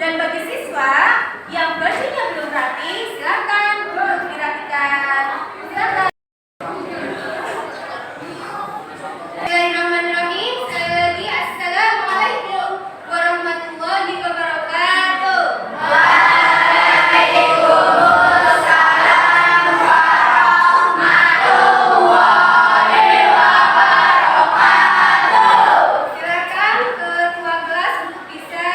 Dan bagi siswa yang bajunya belum rapi, silakan untuk dirapikan. Silakan. Bismillahirrahmanirrahim. Sekali lagi, assalamualaikum warahmatullahi wabarakatuh. Waalaikumsalam warahmatullahi wabarakatuh. Silakan ketua kelas untuk bisa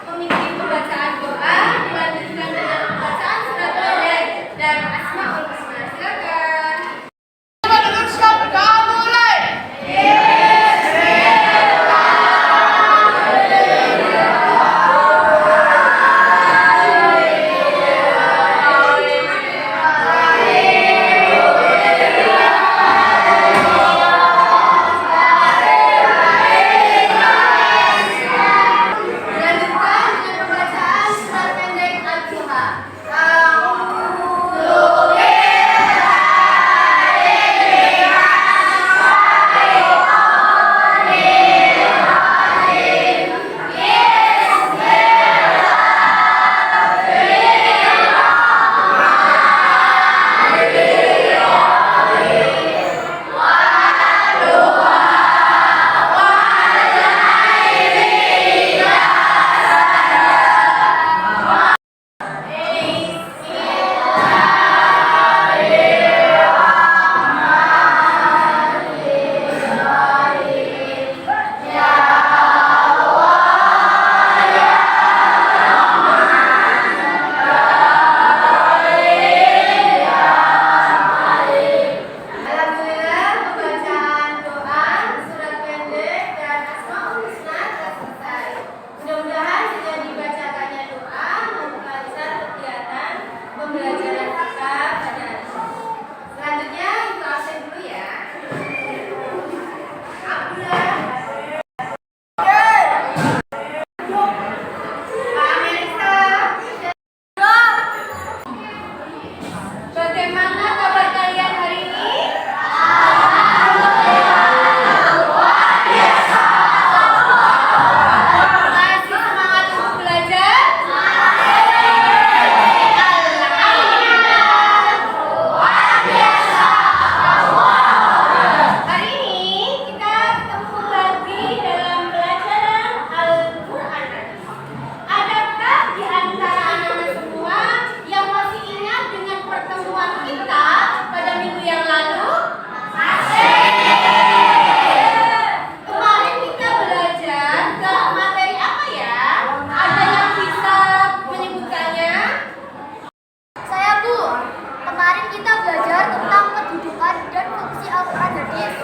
memimpin pembacaan doa, dilanjutkan dengan pembacaan surat Al-Baqarah dan Asmaul Husna. Silakan. Dilanjutkan dengan pembacaan surat pendek Al-Duha. Alhamdulillah, pembacaan doa, surat pendek, dan Asmaul Husna telah selesai. Mudah-mudahan dengan dibacakannya doa memperlancar kegiatan pembelajaran kita pada hari ini. Selanjutnya, Ibu absen dulu ya. Abdullah. Pak Melisa. Bagaimana kabar kalian hari ini? Masih semangat untuk belajar? Hari ini kita ketemu lagi dalam pelajaran Al-Quran. Adakah di antara anak-anak semua yang masih ingat dengan pertemuan kita pada minggu yang lalu? Kemarin kita belajar tentang materi apa ya? Ada yang bisa menyebutkannya? Saya Bu, kemarin kita belajar tentang kedudukan dan fungsi Al-Quran hadis.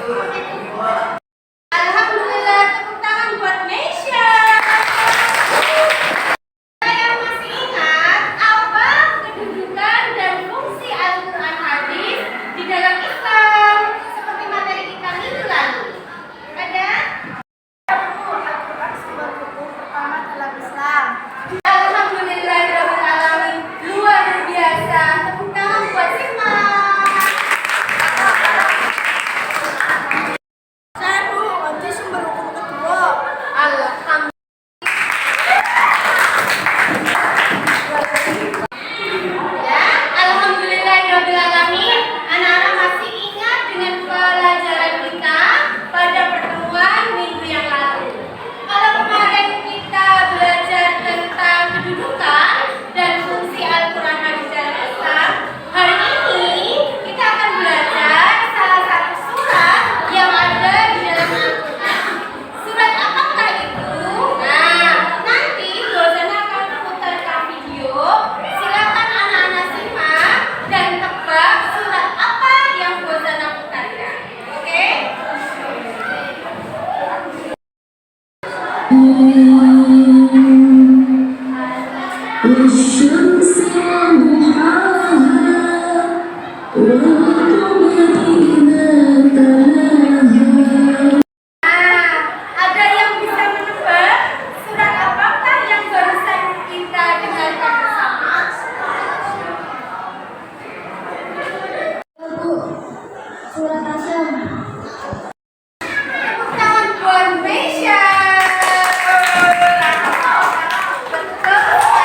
Alhamdulillah, tepuk tangan buat Meisha. Saya masih ingat apa kedudukan dan fungsi Al-Quran hadis di dalam Islam seperti materi kita minggu lalu. Ada? Al-Quran sebuah buku pertama dalam Islam. Alhamdulillahirrahmanirrahim. Luar biasa. Tepuk tangan buat Sima. Saya Bu, nanti sumber hukum kedua. Alhamdulillah. Ya, alhamdulillahirrahmanirrahim. Anak-anak masih ingat dengan pelajaran kita pada pertemuan minggu yang lalu. Kalau kemarin kita belajar tentang kedudukan dan fungsi Al-Quran hadis dalam Islam, hari ini kita akan belajar salah satu surat yang ada di dalam Al-Quran. Surat apakah itu? Nah, nanti dosen akan memutarkan video. Silakan anak-anak simak dan tebak surat apa yang Bozana putarkan. Oke? والشمس وضحاها والقمر إذا تلاها. Nah, ada yang bisa menebak surat apakah yang barusan kita dengarkan bersama? Bu, surat Asyam. Tepuk tangan buat Meisha. Betul.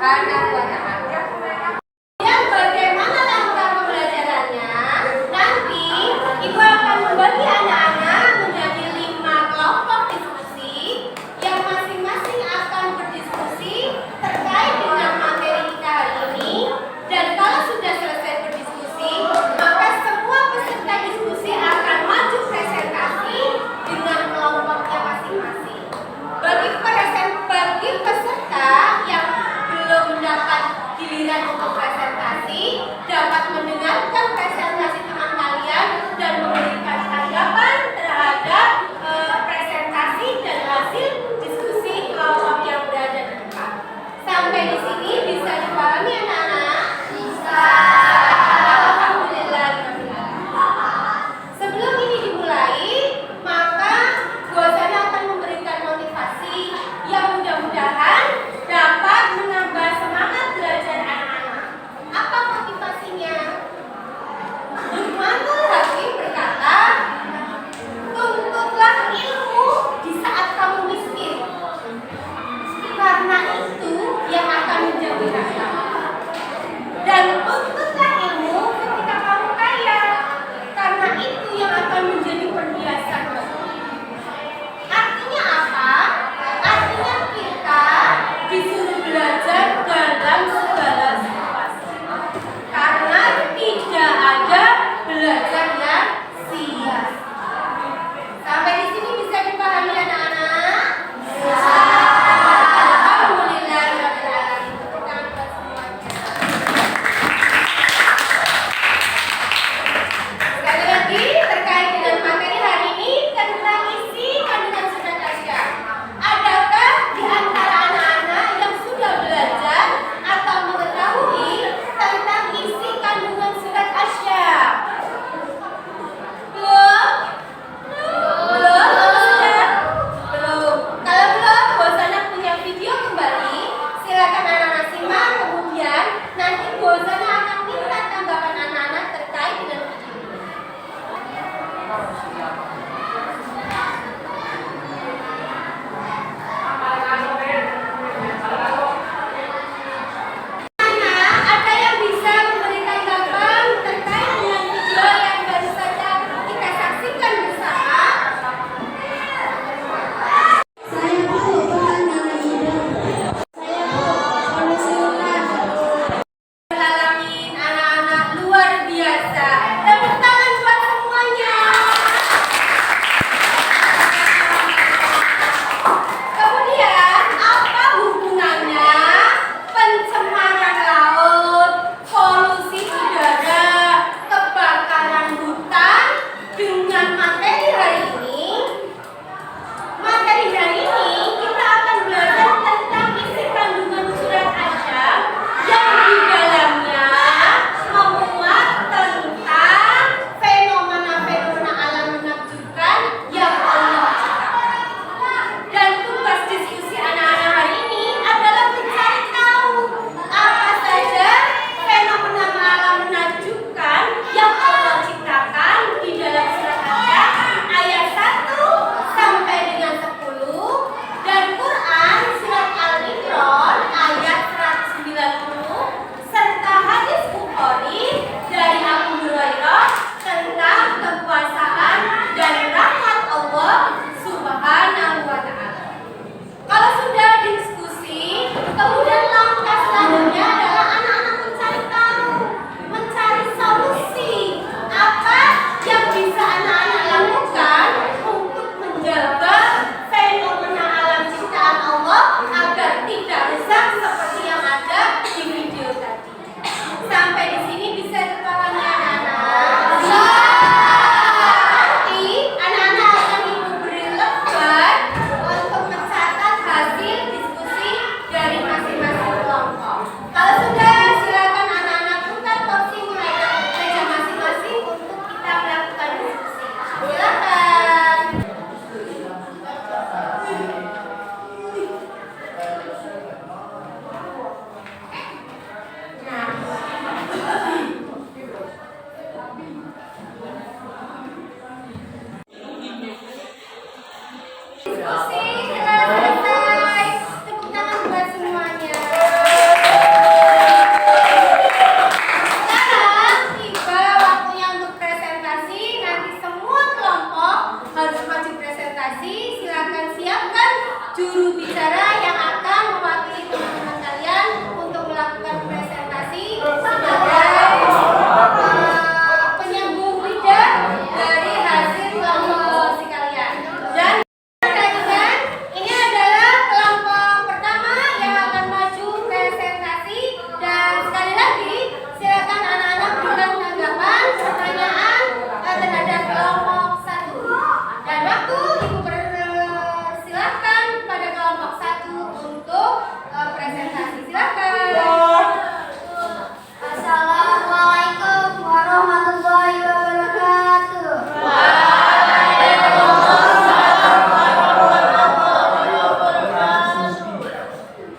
Subhanahu wa Ta'ala. Yang bagaimana langkah pembelajarannya? Nanti Ibu akan membagi anak-anak menjadi 5 kelompok diskusi yang masing-masing akan berdiskusi terkait dengan materi kita hari ini. Dan kalau sudah selesai berdiskusi, maka semua peserta diskusi akan maju presentasi dengan kelompoknya masing-masing. Bagi peserta yang belum mendapat giliran untuk presentasi, dapat mendengarkan presentasi teman kalian dan memberikan tanggapan terhadap presentasi dan hasil diskusi kelompok yang berada di depan. Sampai di sini bisa dipahami anak-anak? Bisa. Alhamdulillah. Sebelum ini dimulai, maka dosen akan memberikan motivasi yang mudah-mudahan dapat menambah semangat belajar anak-anak. Apa motivasinya?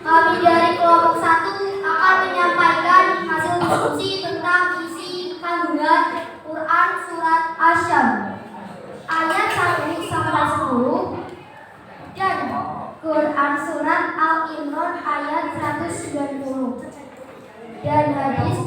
Kami dari kelompok 1 akan menyampaikan hasil diskusi tentang isi kandungan Quran Surat Asy-Syams ayat 1 sampai 10 dan Quran Surat Al-Imran ayat 190 dan hadis